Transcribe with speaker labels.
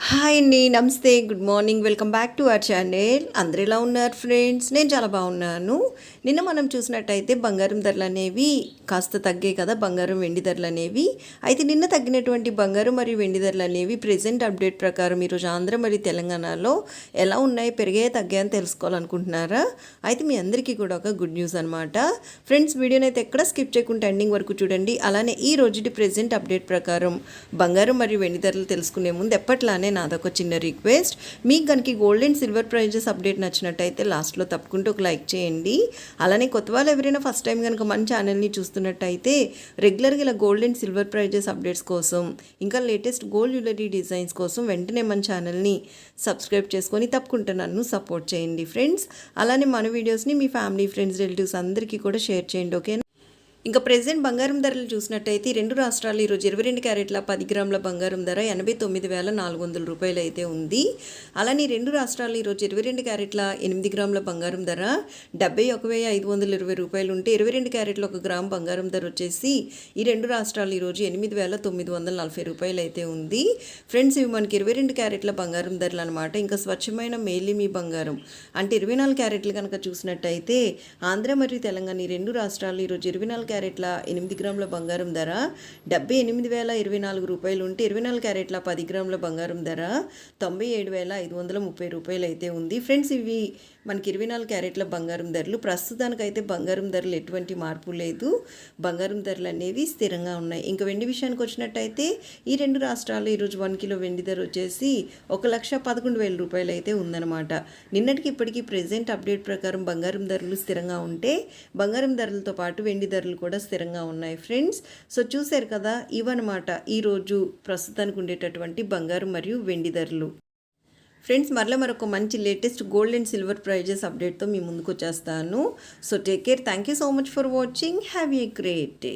Speaker 1: Hi అండి, నమస్తే, good morning, welcome back to our channel. అందరు ఎలా ఉన్నారు ఫ్రెండ్స్? నేను చాలా బాగున్నాను. నిన్న మనం చూసినట్టయితే బంగారం ధరలు అనేవి కాస్త తగ్గాయి కదా, బంగారం వెండి ధరలు అనేవి. అయితే నిన్న తగ్గినటువంటి బంగారం మరియు వెండి ధరలు అనేవి ప్రెజెంట్ అప్డేట్ ప్రకారం ఈరోజు ఆంధ్ర మరియు తెలంగాణలో ఎలా ఉన్నాయి, పెరిగాయో తగ్గాయని తెలుసుకోవాలనుకుంటున్నారా? అయితే మీ అందరికీ కూడా ఒక గుడ్ న్యూస్ అనమాట. ఫ్రెండ్స్, వీడియోని అయితే ఎక్కడ స్కిప్ చేయకుండా ఎండింగ్ వరకు చూడండి. అలానే ఈ రోజుటి ప్రెజెంట్ అప్డేట్ ప్రకారం బంగారం మరియు వెండి ధరలు తెలుసుకునే ముందు ఎప్పట్లానే నాదొక చిన్న రిక్వెస్ట్, మీకు కనుక gold and silver prizes update నచ్చినట్టయితే లాస్ట్లో తప్పకుండా ఒక లైక్ చేయండి. అలానే కొత్త వాళ్ళు ఎవరైనా ఫస్ట్ టైం కనుక మన ఛానల్ని చూస్తున్నట్టయితే రెగ్యులర్గా ఇలా gold and silver prizes updates కోసం, ఇంకా లేటెస్ట్ గోల్డ్ జ్యువెలరీ డిజైన్స్ కోసం వెంటనే మన ఛానల్ని సబ్స్క్రైబ్ చేసుకొని తప్పకుండా నన్ను సపోర్ట్ చేయండి ఫ్రెండ్స్. అలానే మన వీడియోస్ని మీ ఫ్యామిలీ, ఫ్రెండ్స్, రిలేటివ్స్ అందరికీ కూడా షేర్ చేయండి, ఓకే? ఇంకా ప్రెజెంట్ బంగారం ధరలు చూసినట్టయితే రెండు రాష్ట్రాలు ఈరోజు 22 క్యారెట్ల 10 గ్రాముల బంగారం ధర 89,400 రూపాయలు అయితే ఉంది. అలానే రెండు రాష్ట్రాలు ఈరోజు 22 క్యారెట్ల 8 గ్రాముల బంగారం ధర 71,520 రూపాయలు ఉంటే 22 క్యారెట్ల 1 గ్రామ్ బంగారం ధర వచ్చేసి ఈ రెండు రాష్ట్రాలు ఈరోజు 8,940 రూపాయలు అయితే ఉంది. ఫ్రెండ్స్, ఇవి మనకి 22 క్యారెట్ల బంగారం ధరలు అనమాట. ఇంకా స్వచ్ఛమైన మేలిమి బంగారం అంటే 24 క్యారెట్లు కనుక చూసినట్టయితే ఆంధ్ర మరియు తెలంగాణ ఈ రెండు రాష్ట్రాలు ఈరోజు 24 క్యారెట్ల 8 గ్రాముల బంగారం ధర 78,024 రూపాయలు ఉంటే 24 క్యారెట్ల 10 గ్రాముల బంగారం ధర 97,530 రూపాయలు అయితే ఉంది. ఫ్రెండ్స్, ఇవి మనకి 24 క్యారెట్ల బంగారం ధరలు. ప్రస్తుతానికైతే బంగారం ధరలు ఎటువంటి మార్పు లేదు, బంగారం ధరలు అనేవి స్థిరంగా ఉన్నాయి. ఇంకా వెండి విషయానికి వచ్చినట్టయితే ఈ రెండు రాష్ట్రాలు ఈరోజు 1 కిలో వెండి ధర వచ్చేసి 1,11,000 రూపాయలు అయితే ఉందన్నమాట. నిన్నటికి ఇప్పటికీ ప్రెజెంట్ అప్డేట్ ప్రకారం బంగారం ధరలు స్థిరంగా ఉంటే బంగారం ధరలతో పాటు వెండి ధరలు కూడా స్థిరంగా ఉన్నాయి ఫ్రెండ్స్. సో చూశారు కదా, ఇవన్నమాట ఈరోజు ప్రస్తుతానికి ఉండేటటువంటి బంగారం మరియు వెండి ధరలు. ఫ్రెండ్స్, మరొక మంచి latest gold and silver prices అప్డేట్తో మీ ముందుకు వచ్చేస్తాను. So take care, thank you so much for watching, have a great day.